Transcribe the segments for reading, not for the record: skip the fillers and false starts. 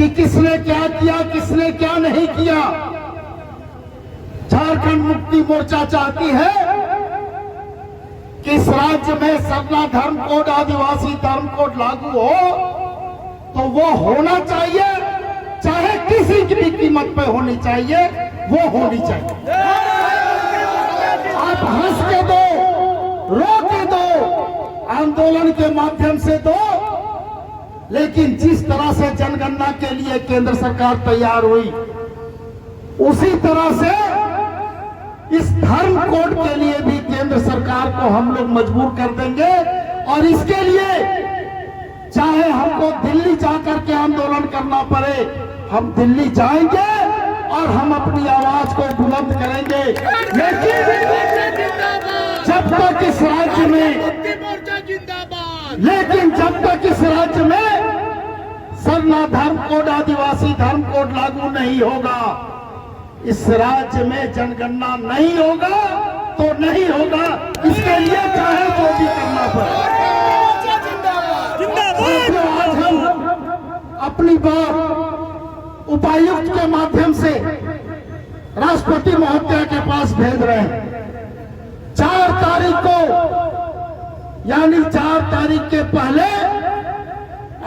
कि किसने क्या किया, किसने क्या नहीं किया। झारखंड मुक्ति मोर्चा चाहती है कि इस राज्य में सरना धर्म कोड, आदिवासी धर्म कोड लागू हो तो वो होना चाहिए, चाहे किसी की भी कीमत पे होनी चाहिए, वो होनी चाहिए। आप हंस के दो, रो के दो, आंदोलन के माध्यम से दो, लेकिन जिस तरह से जनगणना के लिए केंद्र सरकार तैयार हुई, उसी तरह से इस धर्म कोड के लिए भी केंद्र सरकार को हम लोग मजबूर कर देंगे। और इसके लिए चाहे हमको दिल्ली जाकर के आंदोलन करना पड़े, हम दिल्ली जाएंगे और हम अपनी आवाज को बुलंद करेंगे। जब तक इस राज्य में जब तक इस राज्य में सरना धर्म कोड, आदिवासी धर्म कोड लागू नहीं होगा, इस राज्य में जनगणना नहीं होगा तो नहीं होगा। इसके लिए चाहे जो भी करना पड़े। आज हम अपनी बात उपायुक्त के माध्यम से राष्ट्रपति महोदय के पास भेज रहे हैं। 4 तारीख को, यानी 4 तारीख के पहले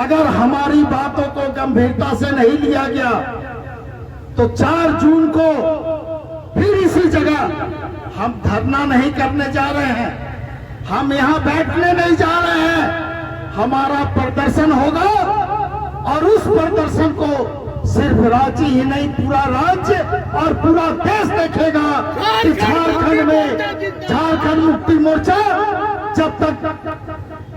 अगर हमारी बातों को गंभीरता से नहीं लिया गया तो 4 जून को फिर इसी जगह हम धरना नहीं करने जा रहे हैं, हम यहां बैठने नहीं जा रहे हैं। हमारा प्रदर्शन होगा और उस प्रदर्शन को सिर्फ राज्य ही नहीं, पूरा राज्य और पूरा देश देखेगा कि झारखंड मुक्ति मोर्चा जब तक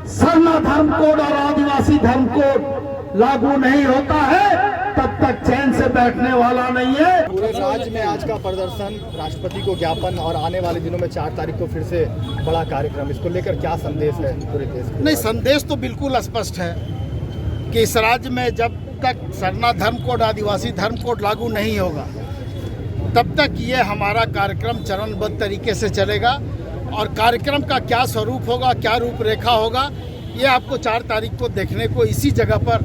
सरना धर्म कोड और आदिवासी धर्म कोड लागू नहीं होता है तब तक चैन से बैठने वाला नहीं है। पूरे राज्य में आज का प्रदर्शन, राष्ट्रपति को ज्ञापन और आने वाले दिनों में 4 तारीख को फिर से बड़ा कार्यक्रम, इसको लेकर क्या संदेश है पूरे देश को? नहीं, संदेश तो बिल्कुल स्पष्ट है कि इस राज्य में जब तक सरना धर्म कोड, आदिवासी धर्म कोड लागू नहीं होगा तब तक ये हमारा कार्यक्रम चरणबद्ध तरीके से चलेगा। और कार्यक्रम का क्या स्वरूप होगा, क्या रूपरेखा होगा, ये आपको 4 तारीख को देखने को इसी जगह पर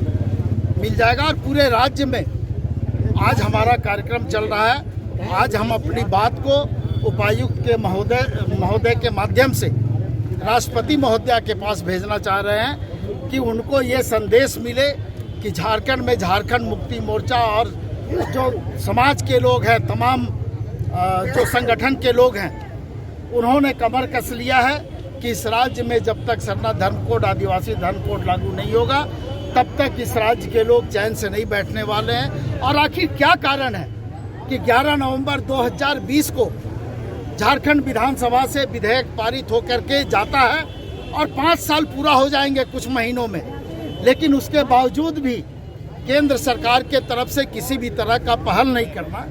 मिल जाएगा। और पूरे राज्य में आज हमारा कार्यक्रम चल रहा है। आज हम अपनी बात को उपायुक्त के महोदय के माध्यम से राष्ट्रपति महोदय के पास भेजना चाह रहे हैं कि उनको ये संदेश मिले कि झारखंड में झारखंड मुक्ति मोर्चा और जो समाज के लोग हैं, तमाम जो संगठन के लोग हैं, उन्होंने कमर कस लिया है कि इस राज्य में जब तक सरना धर्म कोड, आदिवासी धर्म कोड लागू नहीं होगा तब तक इस राज्य के लोग चैन से नहीं बैठने वाले हैं। और आखिर क्या कारण है कि 11 नवंबर 2020 को झारखंड विधानसभा से विधेयक पारित होकर के जाता है और 5 साल पूरा हो जाएंगे कुछ महीनों में, लेकिन उसके बावजूद भी केंद्र सरकार के तरफ से किसी भी तरह का पहल नहीं करना,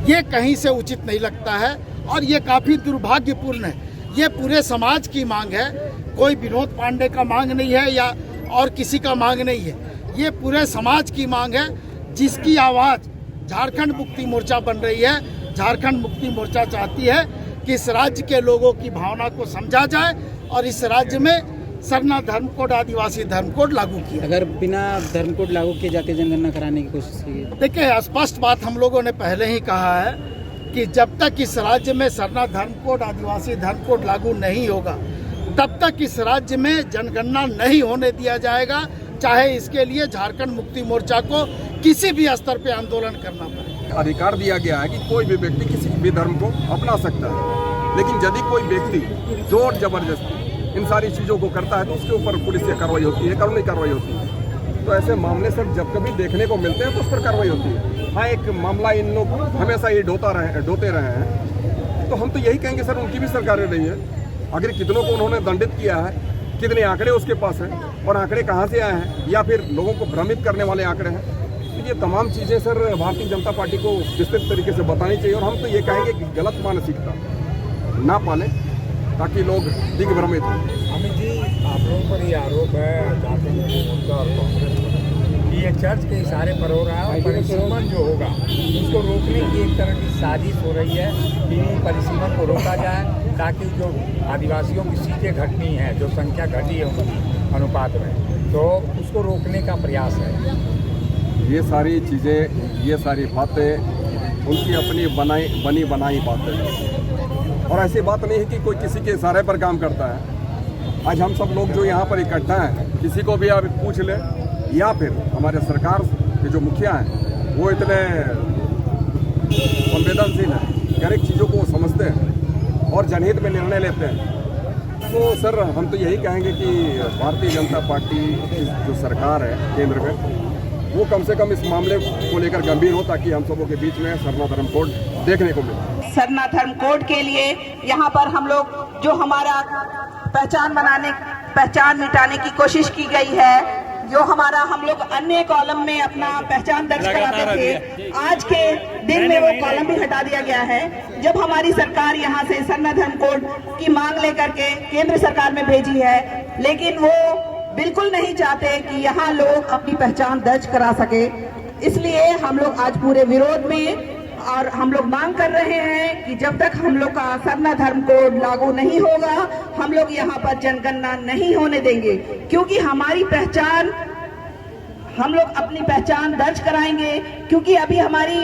ये कहीं से उचित नहीं लगता है और ये काफ़ी दुर्भाग्यपूर्ण है। ये पूरे समाज की मांग है, कोई विनोद पांडे का मांग नहीं है या और किसी का मांग नहीं है, ये पूरे समाज की मांग है जिसकी आवाज़ झारखंड मुक्ति मोर्चा बन रही है। झारखंड मुक्ति मोर्चा चाहती है कि इस राज्य के लोगों की भावना को समझा जाए और इस राज्य में सरना धर्म कोड, आदिवासी धर्म कोड लागू किया। अगर बिना धर्म कोड लागू किए जाके जनगणना कराने की कोशिश की? देखिए, स्पष्ट बात हम लोगों ने पहले ही कहा है कि जब तक इस राज्य में सरना धर्म कोड, आदिवासी धर्म कोड लागू नहीं होगा तब तक इस राज्य में जनगणना नहीं होने दिया जाएगा, चाहे इसके लिए झारखंड मुक्ति मोर्चा को किसी भी स्तर पे आंदोलन करना पड़े। अधिकार दिया गया है कि कोई भी व्यक्ति किसी भी धर्म को अपना सकता है, लेकिन यदि कोई व्यक्ति जोर जबरदस्ती इन सारी चीज़ों को करता है तो उसके ऊपर पुलिस की कार्रवाई होती है, कानूनी कार्रवाई होती है। तो ऐसे मामले सर जब कभी देखने को मिलते हैं तो उस पर कार्रवाई होती है। हाँ, एक मामला इन लोग हमेशा ये ढोते रहे हैं, तो हम तो यही कहेंगे सर उनकी भी सरकारें रही है। आखिर कितनों को उन्होंने दंडित किया है, कितने आंकड़े उसके पास हैं और आंकड़े कहाँ से आए हैं या फिर लोगों को भ्रमित करने वाले आंकड़े हैं। तो ये तमाम चीज़ें सर भारतीय जनता पार्टी को विस्तृत तरीके से बतानी चाहिए और हम तो ये कहेंगे कि गलत मानसिकता ना पालें ताकि लोग दिग्भ्रमित हों। अमित जी, आप लोगों पर ये आरोप है झारखंड मुक्ति मोर्चा और कांग्रेस पर कि ये चर्च के इशारे पर हो रहा है और परिसीमन जो होगा उसको रोकने की एक तरह की साजिश हो रही है कि परिसीमन को रोका जाए ताकि जो आदिवासियों की सीटें घटनी है, जो संख्या घटी है उनकी अनुपात में, तो उसको रोकने का प्रयास है। ये सारी चीज़ें, ये सारी बातें उनकी अपनी बनी बनाई बातें हैं। और ऐसी बात नहीं है कि कोई किसी के इशारे पर काम करता है। आज हम सब लोग जो यहाँ पर इकट्ठा हैं, किसी को भी आप पूछ ले, या फिर हमारे सरकार के जो मुखिया हैं वो इतने संवेदनशील हैं, हर एक चीज़ों को समझते हैं और जनहित में निर्णय लेते हैं। तो सर हम तो यही कहेंगे कि भारतीय जनता पार्टी की जो सरकार है केंद्र में, वो कम से कम इस मामले को लेकर गंभीर हो, ताकि हम सबों के बीच में सरना धर्म कोड देखने को मिले। सरना धर्म कोड के लिए यहाँ पर हम लोग जो हमारा पहचान मिटाने की कोशिश की गई है, जो हमारा हम लोग अन्य कॉलम में अपना पहचान दर्ज कराते थे, आज के दिन में वो कॉलम भी हटा दिया गया है। जब हमारी सरकार यहाँ से सरना धर्म कोड की मांग लेकर के केंद्र सरकार में भेजी है, लेकिन वो बिल्कुल नहीं चाहते कि यहाँ लोग अपनी पहचान दर्ज करा सके। इसलिए हम लोग आज पूरे विरोध में और हम लोग मांग कर रहे हैं कि जब तक हम लोग का सरना धर्म कोड लागू नहीं होगा, हम लोग यहाँ पर जनगणना नहीं होने देंगे, क्योंकि हमारी पहचान, हम लोग अपनी पहचान दर्ज कराएंगे। क्योंकि अभी हमारा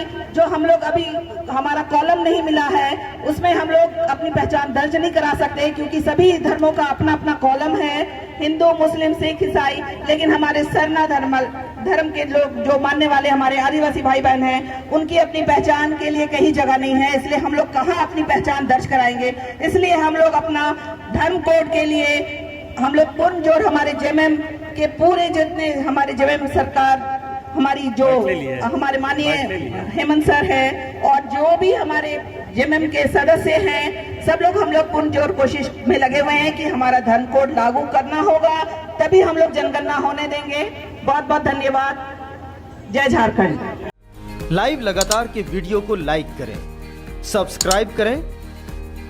कॉलम नहीं मिला है, उसमें हम लोग अपनी पहचान दर्ज नहीं करा सकते, क्योंकि सभी धर्मों का अपना अपना कॉलम है, हिंदू, मुस्लिम, सिख, ईसाई। लेकिन हमारे सरना धर्म के लोग जो मानने वाले हमारे आदिवासी भाई बहन हैं, उनकी अपनी पहचान के लिए कहीं जगह नहीं है। इसलिए हम लोग कहाँ अपनी पहचान दर्ज कराएंगे? इसलिए हम लोग अपना धर्म कोड के लिए हम लोग पुरजोर हमारे जेएमएम के पूरे जितने हमारे जेएमएम सरकार, हमारी जो हमारे माननीय हेमंत सर है और जो भी हमारे जेएमएम के सदस्य हैं, सब लोग हम लोग पुरजोर कोशिश में लगे हुए हैं कि हमारा धर्म कोड लागू करना होगा, तभी हम लोग जनगणना होने देंगे। बहुत बहुत धन्यवाद। जय झारखंड। लाइव लगातार के वीडियो को लाइक करें, सब्सक्राइब करें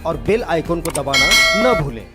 और बेल आइकॉन को दबाना न भूलें।